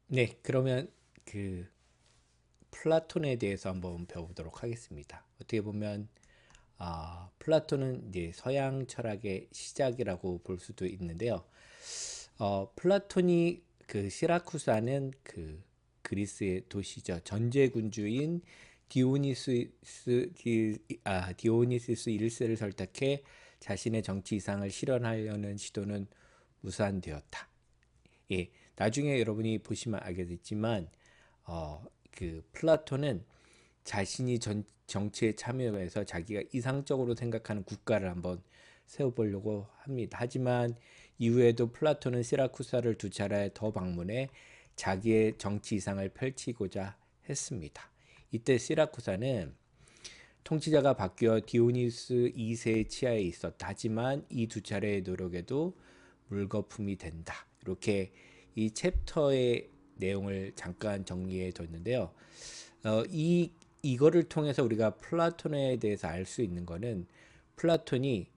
네, 그러면 그 플라톤에 대해서 한번 배워보도록 하겠습니다. 어떻게 보면 플라톤은 이제 서양 철학의 시작이라고 볼 수도 있는데요. 플라톤이 그 시라쿠사는 그 그리스의 도시죠. 전제군주인 디오니시스 1세를 설득해 자신의 정치 이상을 실현하려는 시도는 무산되었다. 예, 나중에 여러분이 보시면 알겠지만 어, 그 플라톤은 자신이 정치에 참여해서 자기가 이상적으로 생각하는 국가를 한번 세워보려고 합니다. 하지만 이후에도 플라톤은 시라쿠사를 두 차례 더 방문해 자기의 정치 이상을 펼치고자 했습니다. 이때 시라쿠사는 통치자가 바뀌어 디오니스 2세의 치하에 있었다. 하지만 이 두 차례의 노력에도 물거품이 된다. 이렇게 이 챕터의 내용을 잠깐 정리해 뒀는데요. 이거를 통해서 우리가 플라톤에 대해서 알 수 있는 거는 플라톤이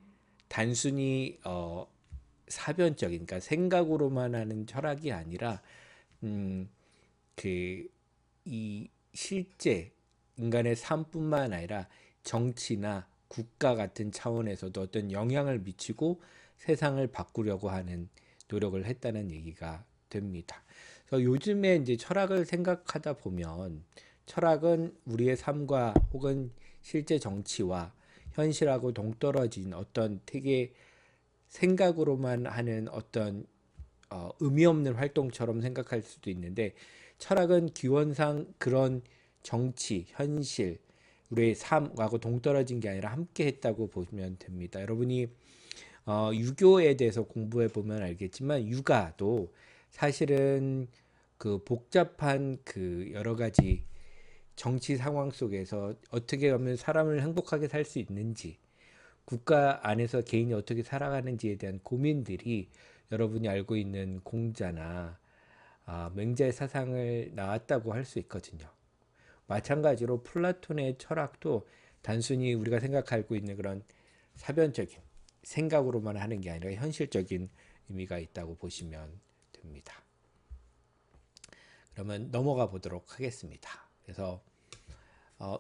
단순히 사변적인, 그러니까 생각으로만 하는 철학이 아니라 음, 그 이 실제 인간의 삶뿐만 아니라 정치나 국가 같은 차원에서도 어떤 영향을 미치고 세상을 바꾸려고 하는 노력을 했다는 얘기가 됩니다. 그래서 요즘에 이제 철학을 생각하다 보면 철학은 우리의 삶과 혹은 실제 정치와 현실하고 동떨어진 어떤 되게 생각으로만 하는 어떤 의미 없는 활동처럼 생각할 수도 있는데 철학은 기원상 그런 정치, 현실, 우리의 삶하고 동떨어진 게 아니라 함께 했다고 보면 됩니다. 여러분이 유교에 대해서 공부해 보면 알겠지만 유가도 사실은 그 복잡한 그 여러 가지 정치 상황 속에서 어떻게 하면 사람을 행복하게 살 수 있는지 국가 안에서 개인이 어떻게 살아가는지에 대한 고민들이 여러분이 알고 있는 공자나 맹자의 사상을 나왔다고 할 수 있거든요. 마찬가지로 플라톤의 철학도 단순히 우리가 생각하고 있는 그런 사변적인 생각으로만 하는 게 아니라 현실적인 의미가 있다고 보시면 됩니다. 그러면 넘어가 보도록 하겠습니다. 그래서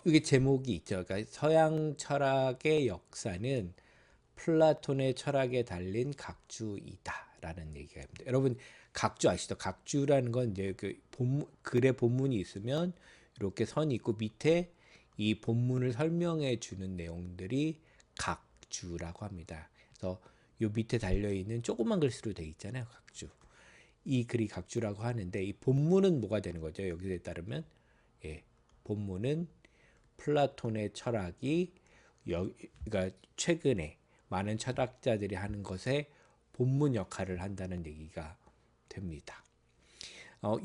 이게 제목이 있죠. 그러니까 서양 철학의 역사는 플라톤의 철학에 달린 각주이다라는 얘기가 있습니다. 여러분 각주 아시죠? 각주라는 건 이제 그 글의 본문이 있으면 이렇게 선이 있고 밑에 이 본문을 설명해 주는 내용들이 각주라고 합니다. 그래서 요 밑에 달려 있는 조그만 글씨로 돼 있잖아요. 각주. 이 글이 각주라고 하는데 이 본문은 뭐가 되는 거죠? 여기에 따르면 예, 본문은 플라톤의 철학이 그러니까 최근에 많은 철학자들이 하는 것에 본문 역할을 한다는 얘기가 됩니다.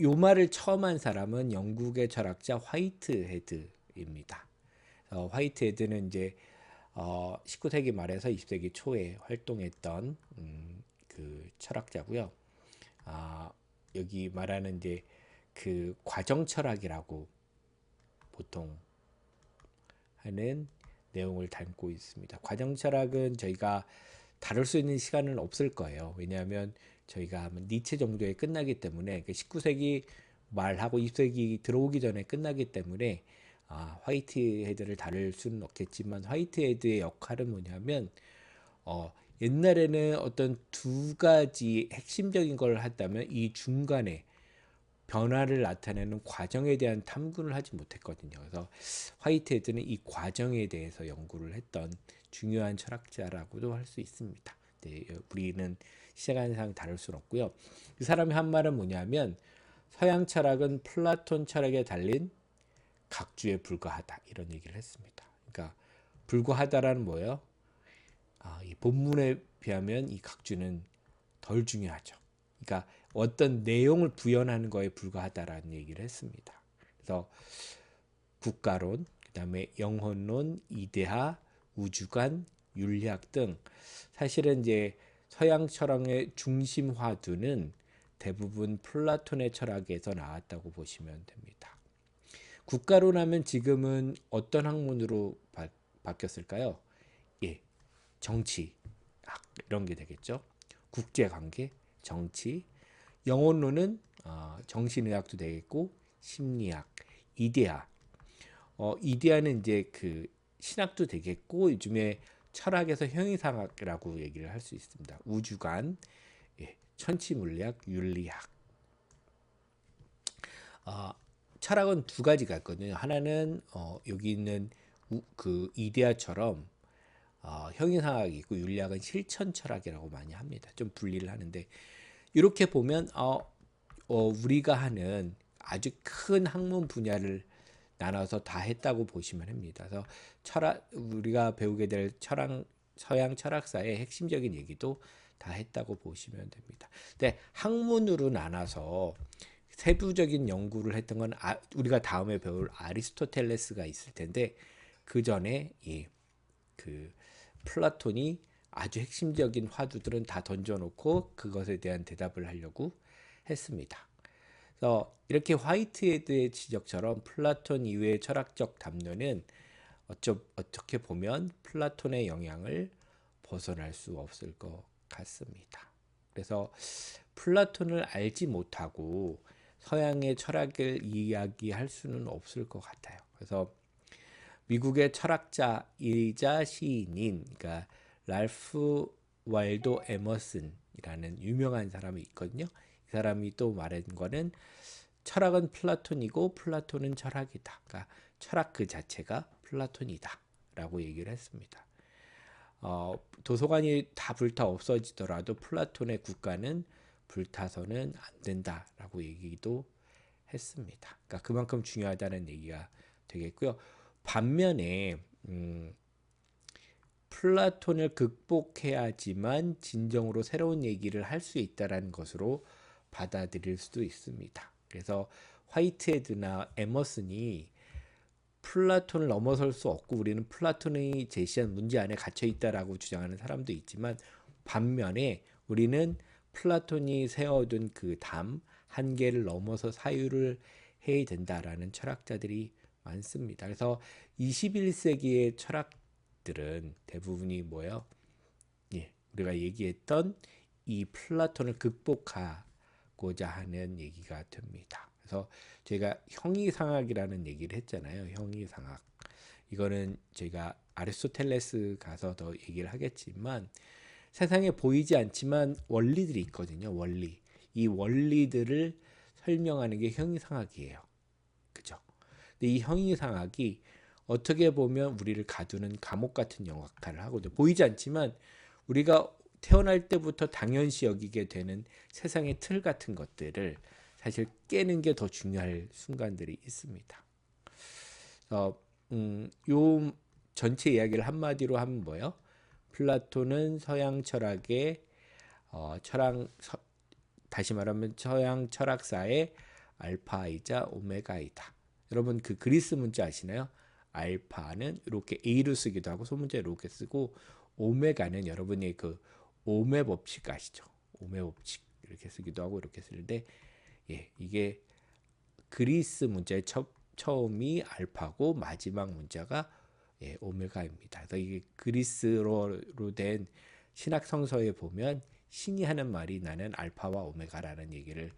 요 말을 처음 한 사람은 영국의 철학자 화이트헤드입니다. 화이트헤드는 이제 19세기 말에서 20세기 초에 활동했던 그 철학자고요. 아, 여기 말하는 이제 그 과정 철학이라고 보통 하는 내용을 담고 있습니다. 과정 철학은 저희가 다룰 수 있는 시간은 없을 거예요. 왜냐하면 저희가 니체 정도에 끝나기 때문에 19세기 말하고 20세기 들어오기 전에 끝나기 때문에 화이트헤드를 다룰 수는 없겠지만 화이트헤드의 역할은 뭐냐면 옛날에는 어떤 두 가지 핵심적인 걸 했다면 이 중간에 변화를 나타내는 과정에 대한 탐구를 하지 못했거든요. 그래서 화이트헤드는 이 과정에 대해서 연구를 했던 중요한 철학자라고도 할 수 있습니다. 네, 우리는 시간상 다룰 수는 없고요. 그 사람이 한 말은 뭐냐면 서양 철학은 플라톤 철학에 달린 각주에 불과하다 이런 얘기를 했습니다. 그러니까 불과하다라는 뭐예요? 이 본문에 비하면 이 각주는 덜 중요하죠. 그러니까 어떤 내용을 부연하는 거에 불과하다라는 얘기를 했습니다. 그래서 국가론, 그다음에 영혼론, 이데아, 우주관, 윤리학 등 사실은 이제 서양 철학의 중심화두는 대부분 플라톤의 철학에서 나왔다고 보시면 됩니다. 국가론 하면 지금은 어떤 학문으로 바뀌었을까요? 예, 정치, 이런 게 되겠죠. 국제관계, 정치, 영혼론은 정신의학도 되겠고 심리학, 이데아. 이데아는 이제 그 신학도 되겠고 요즘에 철학에서 형이상학이라고 얘기를 할 수 있습니다. 우주관, 예, 천치물리학, 윤리학. 어, 철학은 두 가지가 있거든요. 하나는 여기 있는 그 이데아처럼 형이상학이 있고 윤리학은 실천 철학이라고 많이 합니다. 좀 분리를 하는데 이렇게 보면 우리가 하는 아주 큰 학문 분야를 나눠서 다 했다고 보시면 합니다. 그래서 철학 우리가 배우게 될 철학 서양 철학사의 핵심적인 얘기도 다 했다고 보시면 됩니다. 근데 학문으로 나눠서 세부적인 연구를 했던 건 우리가 다음에 배울 아리스토텔레스가 있을 텐데 그 전에 그 플라톤이 아주 핵심적인 화두들은 다 던져놓고 그것에 대한 대답을 하려고 했습니다. 그래서 이렇게 화이트헤드의 지적처럼 플라톤 이외의 철학적 담론은 어떻게 보면 플라톤의 영향을 벗어날 수 없을 것 같습니다. 그래서 플라톤을 알지 못하고 서양의 철학을 이야기할 수는 없을 것 같아요. 그래서 미국의 철학자이자 시인인 그러니까 랄프 와일도 에머슨이라는 유명한 사람이 있거든요. 이 사람이 또 말한 거는 철학은 플라톤이고 플라톤은 철학이다. 그러니까 철학 그 자체가 플라톤이다라고 얘기를 했습니다. 도서관이 다 불타 없어지더라도 플라톤의 국가는 불타서는 안 된다라고 얘기도 했습니다. 그러니까 그만큼 중요하다는 얘기가 되겠고요. 반면에 플라톤을 극복해야지만 진정으로 새로운 얘기를 할 수 있다라는 것으로 받아들일 수도 있습니다. 그래서 화이트헤드나 에머슨이 플라톤을 넘어설 수 없고 우리는 플라톤이 제시한 문제 안에 갇혀 있다라고 주장하는 사람도 있지만 반면에 우리는 플라톤이 세워둔 그 담 한계를 넘어서 사유를 해야 된다라는 철학자들이 많습니다. 그래서 21세기의 철학들은 대부분이 뭐예요? 예, 우리가 얘기했던 이 플라톤을 극복하고자 하는 얘기가 됩니다. 그래서 제가 형이상학이라는 얘기를 했잖아요. 형이상학. 이거는 제가 아리스토텔레스 가서 더 얘기를 하겠지만 세상에 보이지 않지만 원리들이 있거든요. 원리. 이 원리들을 설명하는 게 형이상학이에요. 그죠? 근데 이 형이상학이 어떻게 보면 우리를 가두는 감옥 같은 역할을 하거든요. 보이지 않지만 우리가 태어날 때부터 당연시 여기게 되는 세상의 틀 같은 것들을 사실 깨는 게 더 중요할 순간들이 있습니다. 요 전체 이야기를 한마디로 하면 뭐예요? 플라톤은 서양 철학의 다시 말하면 서양 철학사의 알파이자 오메가이다. 여러분 그 그리스 문자 아시나요? 알파는 이렇게 A로 쓰기도 하고 소문자 이렇게 쓰고 오메가는 여러분이 그 오메 법칙 아시죠? 오메 법칙 이렇게 쓰기도 하고 이렇게 쓰는데 이게 그리스 문자의 처음이 알파고 마지막 문자가 오메가입니다. 그래서 이게 그리스로 된 신학 성서에 보면 신이 하는 말이 나는 알파와 오메가라는 얘기를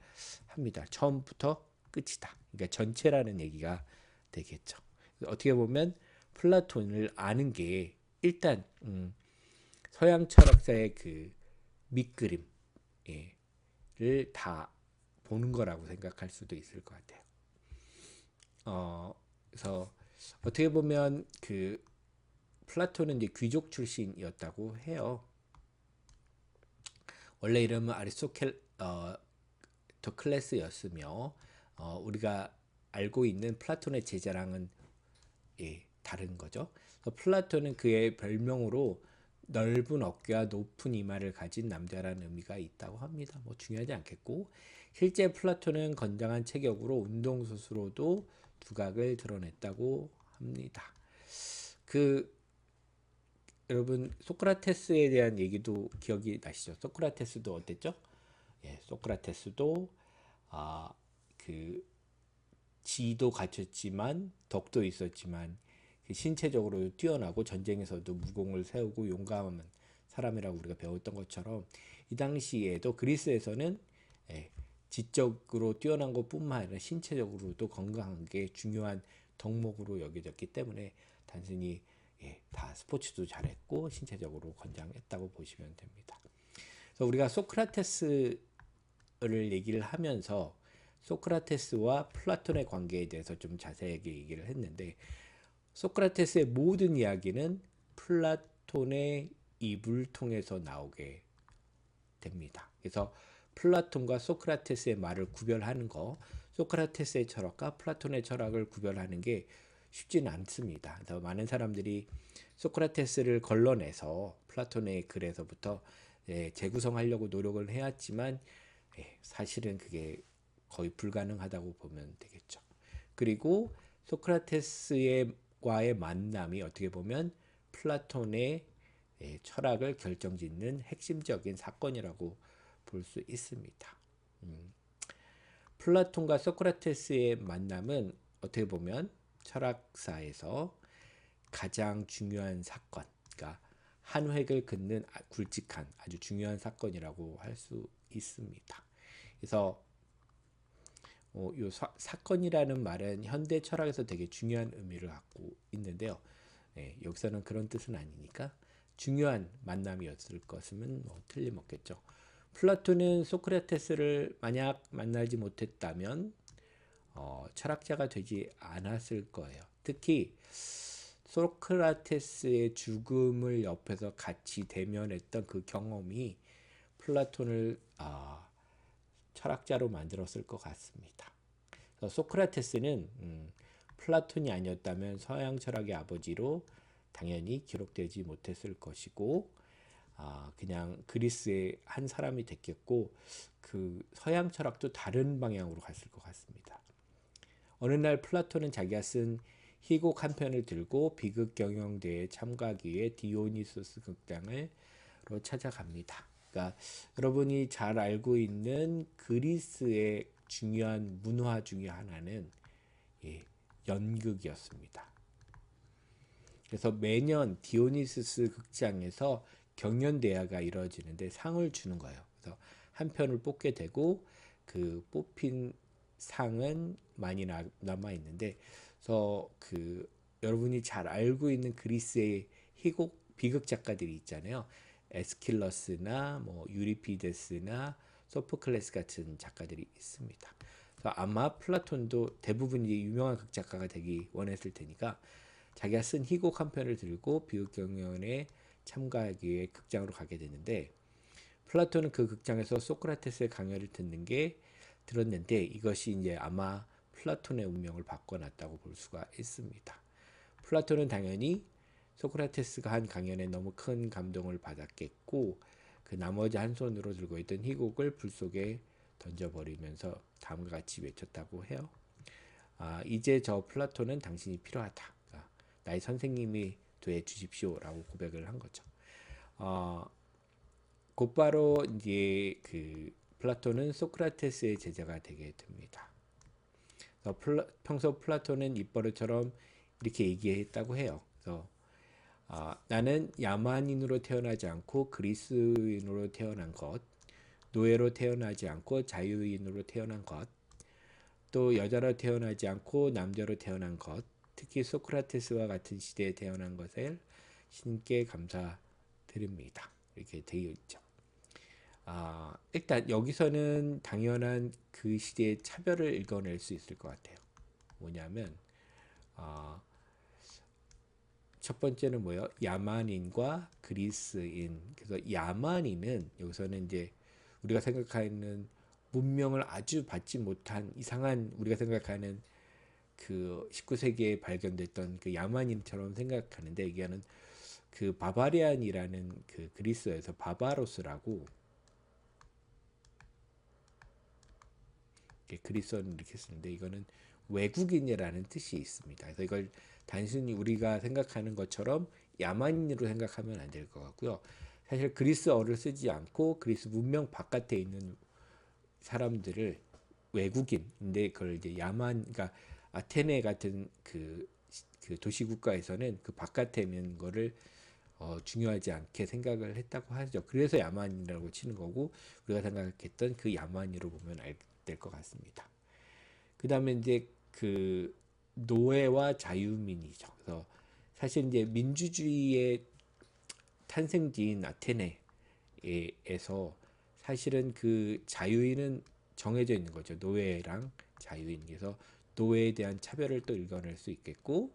합니다. 처음부터 끝이다. 그러니까 전체라는 얘기가 되겠죠. 어떻게 보면 플라톤을 아는 게 일단 서양 철학사의 그 밑그림을 다 보는 거라고 생각할 수도 있을 것 같아요. 그래서 어떻게 보면 그 플라톤은 이제 귀족 출신이었다고 해요. 원래 이름은 아리스토클레스였으며 우리가 알고 있는 플라톤의 제자랑은 다른 거죠. 플라톤은 그의 별명으로 넓은 어깨와 높은 이마를 가진 남자라는 의미가 있다고 합니다. 뭐 중요하지 않겠고 실제 플라톤은 건장한 체격으로 운동수수로도 두각을 드러냈다고 합니다. 여러분 소크라테스에 대한 얘기도 기억이 나시죠? 소크라테스도 어땠죠? 소크라테스도 그 지도 갖췄지만 덕도 있었지만 신체적으로 뛰어나고 전쟁에서도 무공을 세우고 용감한 사람이라고 우리가 배웠던 것처럼 이 당시에도 그리스에서는 지적으로 뛰어난 것뿐만 아니라 신체적으로도 건강한 게 중요한 덕목으로 여겨졌기 때문에 단순히 다 스포츠도 잘했고 신체적으로 건장했다고 보시면 됩니다. 그래서 우리가 소크라테스를 얘기를 하면서 소크라테스와 플라톤의 관계에 대해서 좀 자세하게 얘기를 했는데, 소크라테스의 모든 이야기는 플라톤의 입을 통해서 나오게 됩니다. 그래서 플라톤과 소크라테스의 말을 구별하는 거, 소크라테스의 철학과 플라톤의 철학을 구별하는 게 쉽지는 않습니다. 그래서 많은 사람들이 소크라테스를 걸러내서 플라톤의 글에서부터 재구성하려고 노력을 해왔지만 사실은 그게 거의 불가능하다고 보면 되겠죠. 그리고 소크라테스와의 만남이 어떻게 보면 플라톤의 철학을 결정짓는 핵심적인 사건이라고 볼 수 있습니다. 플라톤과 소크라테스의 만남은 어떻게 보면 철학사에서 가장 중요한 사건, 그러니까 한 획을 긋는 굵직한 아주 중요한 사건이라고 할 수 있습니다. 그래서 이 사건이라는 말은 현대 철학에서 되게 중요한 의미를 갖고 있는데요. 여기서는 그런 뜻은 아니니까 중요한 만남이었을 것은 뭐 틀림없겠죠. 플라톤은 소크라테스를 만약 만나지 못했다면 철학자가 되지 않았을 거예요. 특히 소크라테스의 죽음을 옆에서 같이 대면했던 그 경험이 플라톤을 철학자로 만들었을 것 같습니다. 소크라테스는 플라톤이 아니었다면 서양 철학의 아버지로 당연히 기록되지 못했을 것이고 그냥 그리스의 한 사람이 됐겠고 그 서양 철학도 다른 방향으로 갔을 것 같습니다. 어느 날 플라톤은 자기가 쓴 희곡 한 편을 들고 비극 경영대회에 참가하기 위해 디오니소스 극장으로 찾아갑니다. 그러니까 여러분이 잘 알고 있는 그리스의 중요한 문화 중에 하나는 연극이었습니다. 그래서 매년 디오니소스 극장에서 경연대회가 이루어지는데 상을 주는 거예요. 그래서 한 편을 뽑게 되고 그 뽑힌 상은 많이 남아 있는데, 그래서 그 여러분이 잘 알고 있는 그리스의 희곡 비극 작가들이 있잖아요. 에스킬러스나 뭐 유리피데스나 소포클레스 같은 작가들이 있습니다. 그래서 아마 플라톤도 대부분이 유명한 극 작가가 되기 원했을 테니까 자기가 쓴 희곡 한 편을 들고 비극 경연에 참가하기 위해 극장으로 가게 되는데, 플라톤은 그 극장에서 소크라테스의 강연을 들었는데 이것이 이제 아마 플라톤의 운명을 바꿔놨다고 볼 수가 있습니다. 플라톤은 당연히 소크라테스가 한 강연에 너무 큰 감동을 받았겠고 그 나머지 한 손으로 들고 있던 희곡을 불 속에 던져버리면서 다음과 같이 외쳤다고 해요. 이제 저 플라톤은 당신이 필요하다. 나의 선생님이 돼 주십시오라고 고백을 한 거죠. 곧바로 이제 그 플라톤은 소크라테스의 제자가 되게 됩니다. 평소 플라톤은 입버릇처럼 이렇게 얘기했다고 해요. 그래서 나는 야만인으로 태어나지 않고 그리스인으로 태어난 것, 노예로 태어나지 않고 자유인으로 태어난 것, 또 여자로 태어나지 않고 남자로 태어난 것, 특히 소크라테스와 같은 시대에 태어난 것을 신께 감사드립니다. 이렇게 되어 있죠. 일단 여기서는 당연한 그 시대의 차별을 읽어낼 수 있을 것 같아요. 뭐냐면 첫 번째는 뭐예요? 야만인과 그리스인. 그래서 야만인은 여기서는 이제 우리가 생각하는 문명을 아주 받지 못한 이상한, 우리가 생각하는 그 19세기에 발견됐던 그 야만인처럼 생각하는데, 이게는 그 바바리안이라는 그 그리스어에서 바바로스라고, 그리스어는 이렇게 쓰는데 이거는 외국인이라는 뜻이 있습니다. 그래서 이걸 단순히 우리가 생각하는 것처럼 야만인으로 생각하면 안 될 것 같고요. 사실 그리스어를 쓰지 않고 그리스 문명 바깥에 있는 사람들을 외국인인데 그걸 이제 그러니까 아테네 같은 그 도시 국가에서는 그 바깥에 있는 거를 중요하지 않게 생각을 했다고 하죠. 그래서 야만이라고 치는 거고, 우리가 생각했던 그 야만이로 보면 될 것 같습니다. 그 다음에 이제 그 노예와 자유민이죠. 그래서 사실 이제 민주주의의 탄생지인 아테네에서 사실은 그 자유인은 정해져 있는 거죠. 노예랑 자유인. 그래서 노예에 대한 차별을 또 읽어낼 수 있겠고,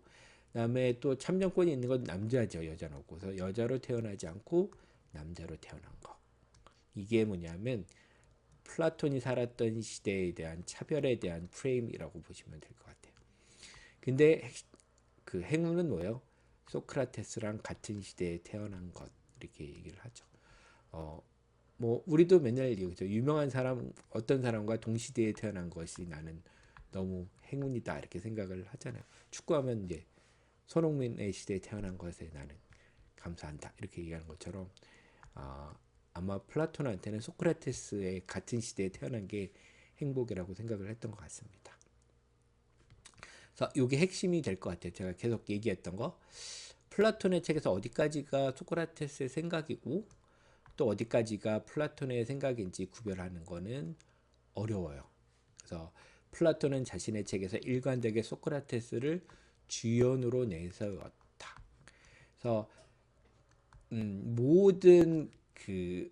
그다음에 또 참정권이 있는 건 남자죠. 여자는 없고. 그래서 여자로 태어나지 않고 남자로 태어난 거. 이게 뭐냐면 플라톤이 살았던 시대에 대한 차별에 대한 프레임이라고 보시면 될 것 같아요. 근데 그 행운은 뭐예요? 소크라테스랑 같은 시대에 태어난 것 이렇게 얘기를 하죠. 뭐 우리도 맨날 얘기하죠. 유명한 사람 어떤 사람과 동시대에 태어난 것이 나는 너무 행운이다 이렇게 생각을 하잖아요. 축구하면 이제 손흥민의 시대에 태어난 것에 나는 감사한다 이렇게 얘기하는 것처럼 아마 플라톤한테는 소크라테스의 같은 시대에 태어난 게 행복이라고 생각을 했던 것 같습니다. 그래서 이게 핵심이 될 것 같아요. 제가 계속 얘기했던 거. 플라톤의 책에서 어디까지가 소크라테스의 생각이고 또 어디까지가 플라톤의 생각인지 구별하는 거는 어려워요. 그래서 플라톤은 자신의 책에서 일관되게 소크라테스를 주연으로 내세웠다. 그래서 모든 그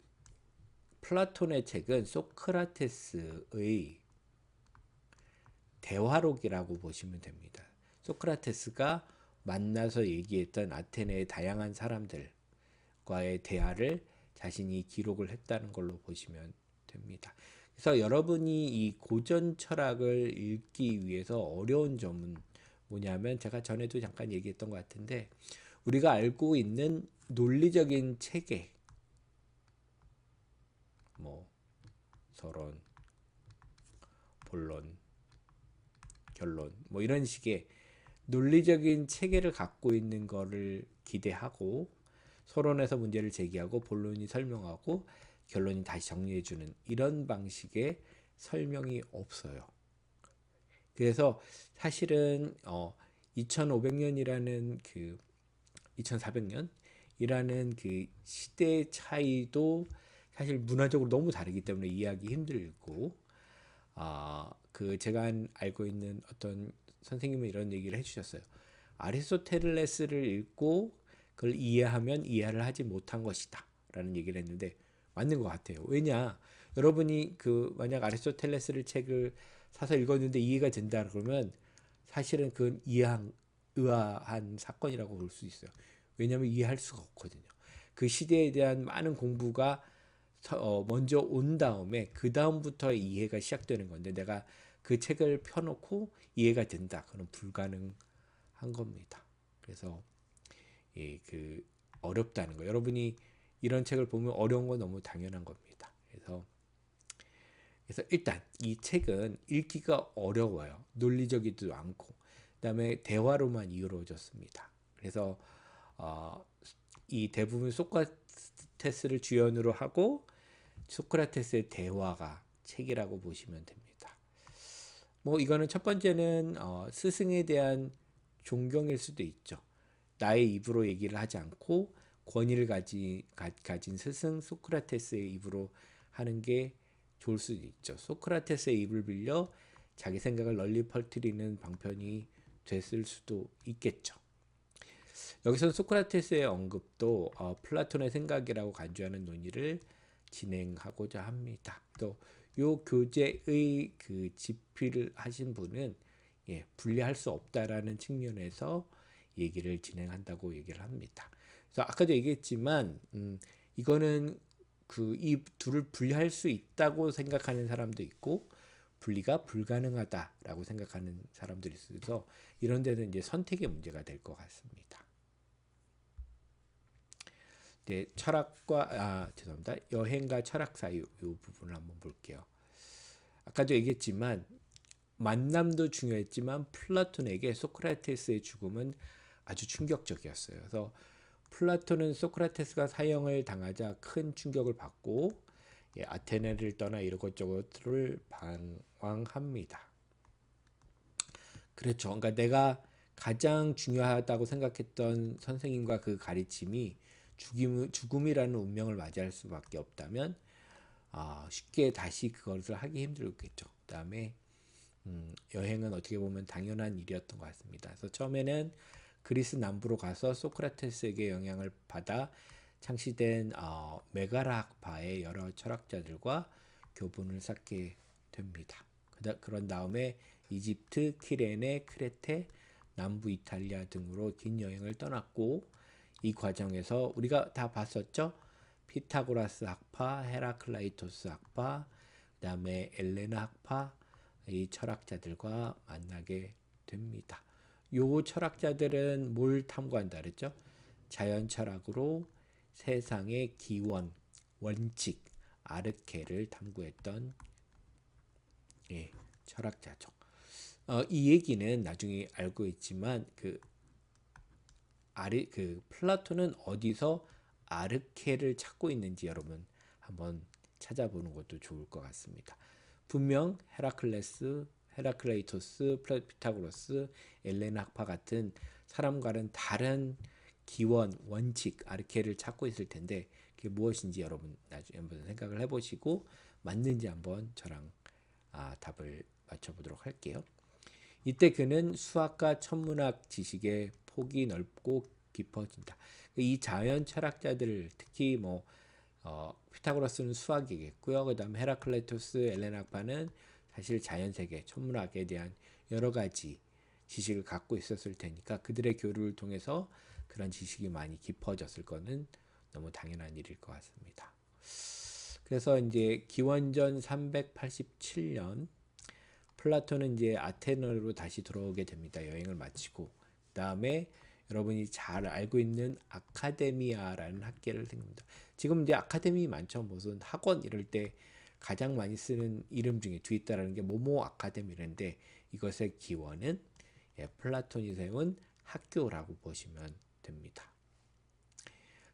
플라톤의 책은 소크라테스의 대화록이라고 보시면 됩니다. 소크라테스가 만나서 얘기했던 아테네의 다양한 사람들과의 대화를 자신이 기록을 했다는 걸로 보시면 됩니다. 그래서 여러분이 이 고전 철학을 읽기 위해서 어려운 점은 뭐냐면 제가 전에도 잠깐 얘기했던 것 같은데 우리가 알고 있는 논리적인 체계 뭐 서론, 본론, 결론 뭐 이런 식의 논리적인 체계를 갖고 있는 거를 기대하고 서론에서 문제를 제기하고 본론이 설명하고 결론이 다시 정리해주는 이런 방식의 설명이 없어요. 그래서 사실은 2500년이라는 그 2400년이라는 그 시대 차이도 사실 문화적으로 너무 다르기 때문에 이해하기 힘들고 그 제가 알고 있는 어떤 선생님은 이런 얘기를 해주셨어요. 아리스토텔레스를 읽고 그걸 이해하면 이해를 하지 못한 것이다 라는 얘기를 했는데 맞는 것 같아요. 왜냐 여러분이 그 만약 아리스토텔레스를 책을 사서 읽었는데 이해가 된다 그러면 사실은 그건 의아한 사건이라고 볼 수 있어요. 왜냐하면 이해할 수가 없거든요. 그 시대에 대한 많은 공부가 먼저 온 다음에 그 다음부터 이해가 시작되는 건데 내가 그 책을 펴놓고 이해가 된다. 그건 불가능한 겁니다. 그래서 그 어렵다는 거. 여러분이 이런 책을 보면 어려운 건 너무 당연한 겁니다. 그래서 일단 이 책은 읽기가 어려워요. 논리적이지도 않고 그다음에 대화로만 이루어졌습니다. 그래서 이 대부분 소크라테스를 주연으로 하고 소크라테스의 대화가 책이라고 보시면 됩니다. 뭐 이거는 첫 번째는 스승에 대한 존경일 수도 있죠. 나의 입으로 얘기를 하지 않고 권위를 가진 스승 소크라테스의 입으로 하는 게 좋을 수도 있죠. 소크라테스의 입을 빌려 자기 생각을 널리 퍼뜨리는 방편이 됐을 수도 있겠죠. 여기서 소크라테스의 언급도 플라톤의 생각이라고 간주하는 논의를 진행하고자 합니다. 또 요 교재의 그 집필을 하신 분은 분리할 수 없다라는 측면에서 얘기를 진행한다고 얘기를 합니다. 그래서 아까도 얘기했지만 이거는 그 이 둘을 분리할 수 있다고 생각하는 사람도 있고 분리가 불가능하다라고 생각하는 사람들이 있어서 이런 데는 이제 선택의 문제가 될 것 같습니다. 네, 죄송합니다. 여행과 철학 사이 이 부분을 한번 볼게요. 아까도 얘기했지만 만남도 중요했지만 플라톤에게 소크라테스의 죽음은 아주 충격적이었어요. 그래서 플라톤은 소크라테스가 사형을 당하자 큰 충격을 받고 아테네를 떠나 이것저것을 방황합니다. 그렇죠. 그러니까 내가 가장 중요하다고 생각했던 선생님과 그 가르침이 죽음이라는 운명을 맞이할 수밖에 없다면 쉽게 다시 그것을 하기 힘들겠죠. 그다음에 여행은 어떻게 보면 당연한 일이었던 것 같습니다. 그래서 처음에는 그리스 남부로 가서 소크라테스에게 영향을 받아 창시된 메가라 학파의 여러 철학자들과 교분을 쌓게 됩니다. 그런 다음에 이집트, 키레네, 크레테, 남부 이탈리아 등으로 긴 여행을 떠났고 이 과정에서 우리가 다 봤었죠? 피타고라스 학파, 헤라클라이토스 학파, 그다음에 엘레나 학파 이 철학자들과 만나게 됩니다. 요 철학자들은 뭘 탐구한다 그랬죠? 자연 철학으로 세상의 기원, 원칙, 아르케를 탐구했던 철학자죠. 이 얘기는 나중에 알고 있지만 플라톤은 어디서 아르케를 찾고 있는지 여러분 한번 찾아보는 것도 좋을 것 같습니다. 분명 헤라클레이토스, 피타고라스, 엘레나 학파 같은 사람과는 다른 기원, 원칙, 아르케를 찾고 있을 텐데 그게 무엇인지 여러분 나중에 한번 생각을 해보시고 맞는지 한번 저랑 답을 맞춰보도록 할게요. 이때 그는 수학과 천문학 지식의 폭이 넓고 깊어진다. 이 자연 철학자들 특히 피타고라스는 수학이겠고요. 그다음 헤라클레토스, 엘레나 학파는 사실 자연 세계, 천문학에 대한 여러 가지 지식을 갖고 있었을 테니까 그들의 교류를 통해서 그런 지식이 많이 깊어졌을 거는 너무 당연한 일일 것 같습니다. 그래서 이제 기원전 387년 플라톤은 이제 아테네로 다시 돌아오게 됩니다. 여행을 마치고 그다음에 여러분이 잘 알고 있는 아카데미아라는 학계를 생깁니다. 지금 이제 아카데미 많죠. 무슨 학원 이럴 때 가장 많이 쓰는 이름 중에 뒤에 따르는 게 모모 아카데미인데 이것의 기원은 플라톤이 세운 학교라고 보시면 됩니다.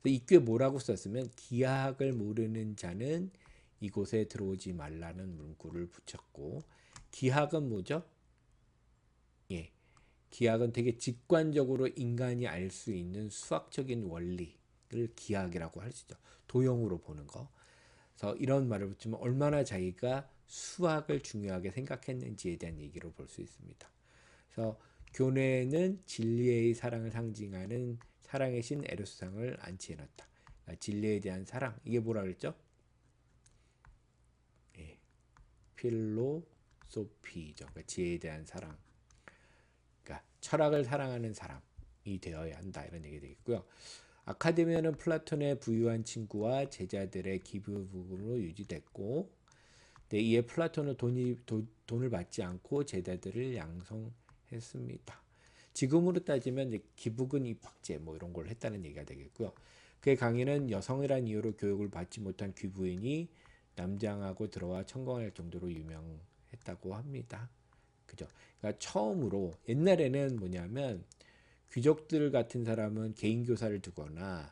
이 꽤 뭐라고 썼으면 기하학을 모르는 자는 이곳에 들어오지 말라는 문구를 붙였고 기하학은 뭐죠? 기하학은 되게 직관적으로 인간이 알 수 있는 수학적인 원리를 기하학이라고 할 수 있죠. 도형으로 보는 거. 그래서 이런 말을 붙이면 얼마나 자기가 수학을 중요하게 생각했는지에 대한 얘기로 볼 수 있습니다. 그래서 교내에는 진리의 사랑을 상징하는 사랑의 신 에로스상을 안치해놨다. 그러니까 진리에 대한 사랑 이게 뭐라 그랬죠? 필로소피죠. 그러니까 지혜에 대한 사랑. 그러니까 철학을 사랑하는 사람이 되어야 한다 이런 얘기 되겠고요. 아카데미아는 플라톤의 부유한 친구와 제자들의 기부금으로 유지됐고 이에 플라톤은 돈을 받지 않고 제자들을 양성했습니다. 지금으로 따지면 이제 기부금 입학제 이런 걸 했다는 얘기가 되겠고요. 그의 강의는 여성이란 이유로 교육을 받지 못한 귀부인이 남장하고 들어와 천공할 정도로 유명했다고 합니다. 그죠? 그러니까 처음으로 옛날에는 뭐냐면 귀족들 같은 사람은 개인 교사를 두거나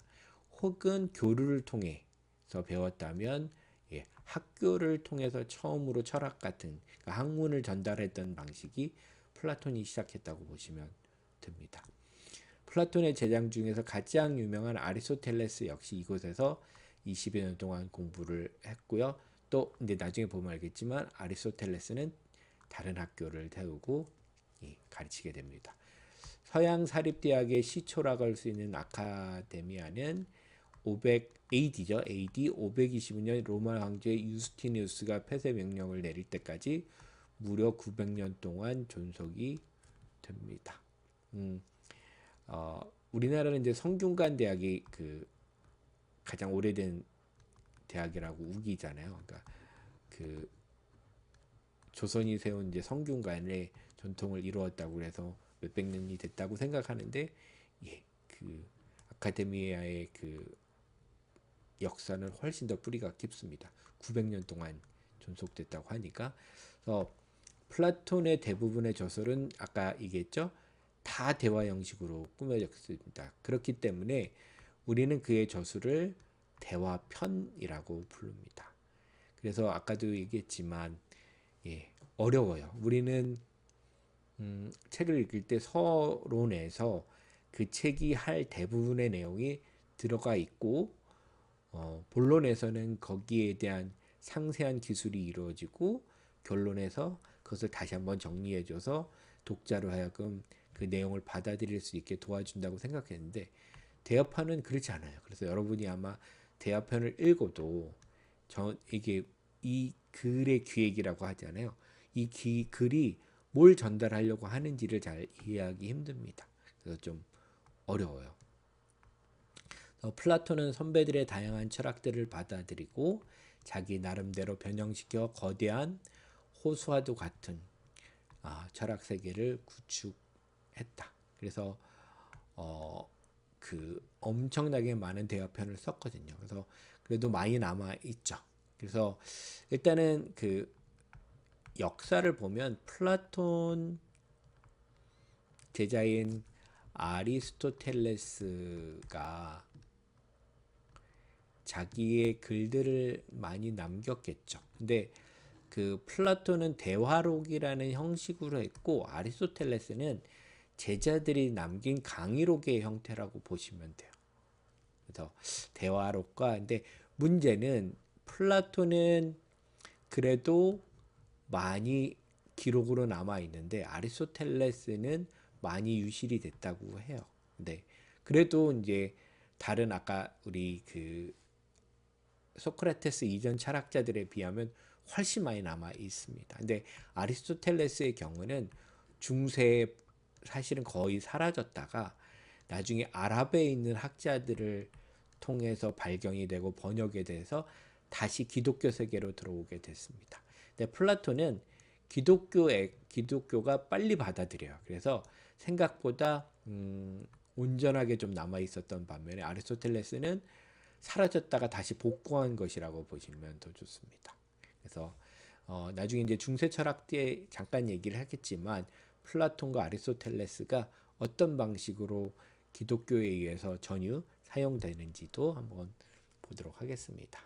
혹은 교류를 통해서 배웠다면 학교를 통해서 처음으로 철학 같은 그러니까 학문을 전달했던 방식이 플라톤이 시작했다고 보시면 됩니다. 플라톤의 제자 중에서 가장 유명한 아리스토텔레스 역시 이곳에서 20여 년 동안 공부를 했고요. 또 이제 나중에 보면 알겠지만 아리스토텔레스는 다른 학교를 세우고 가르치게 됩니다. 서양 사립대학의 시초라고 할 수 있는 아카데미아는 500 AD죠. AD 525년 로마 황제 유스티니우스가 폐쇄 명령을 내릴 때까지 무려 900년 동안 존속이 됩니다. 우리나라는 이제 성균관 대학이 가장 오래된 대학이라고 우기잖아요. 그러니까 조선이 세운 이제 성균관의 전통을 이루었다고 해서 몇백 년이 됐다고 생각하는데 아카데미아의 역사는 훨씬 더 뿌리가 깊습니다. 900년 동안 존속됐다고 하니까 그래서 플라톤의 대부분의 저술은 아까 얘기했죠. 다 대화 형식으로 꾸며졌습니다. 그렇기 때문에 우리는 그의 저술을 대화편이라고 부릅니다. 그래서 아까도 얘기했지만 어려워요. 우리는 책을 읽을 때 서론에서 그 책이 할 대부분의 내용이 들어가 있고 본론에서는 거기에 대한 상세한 기술이 이루어지고 결론에서 그것을 다시 한번 정리해줘서 독자로 하여금 그 내용을 받아들일 수 있게 도와준다고 생각했는데 대화편은 그렇지 않아요. 그래서 여러분이 아마 대화편을 읽어도 이게 이 글의 기획이라고 하잖아요. 글이 뭘 전달하려고 하는지를 잘 이해하기 힘듭니다. 그래서 좀 어려워요. 플라톤은 선배들의 다양한 철학들을 받아들이고 자기 나름대로 변형시켜 거대한 호수와도 같은 철학 세계를 구축했다. 그래서 그 엄청나게 많은 대화편을 썼거든요. 그래서 그래도 많이 남아 있죠. 그래서 일단은 그 역사를 보면 플라톤 제자인 아리스토텔레스가 자기의 글들을 많이 남겼겠죠. 근데 그 플라톤은 대화록이라는 형식으로 했고 아리스토텔레스는 제자들이 남긴 강의록의 형태라고 보시면 돼요. 그래서 대화록과 근데 문제는 플라톤은 그래도 많이 기록으로 남아 있는데 아리스토텔레스는 많이 유실이 됐다고 해요. 근데 그래도 이제 다른 아까 우리 그 소크라테스 이전 철학자들에 비하면 훨씬 많이 남아 있습니다. 근데 아리스토텔레스의 경우는 중세에 사실은 거의 사라졌다가 나중에 아랍에 있는 학자들을 통해서 발견이 되고 번역이 돼서 다시 기독교 세계로 들어오게 됐습니다. 근데 플라톤은 기독교가 빨리 받아들여요. 그래서 생각보다 온전하게 좀 남아 있었던 반면에 아리스토텔레스는 사라졌다가 다시 복구한 것이라고 보시면 더 좋습니다. 그래서 나중에 이제 중세 철학 때 잠깐 얘기를 하겠지만 플라톤과 아리스토텔레스가 어떤 방식으로 기독교에 의해서 전유 사용되는지도 한번 보도록 하겠습니다.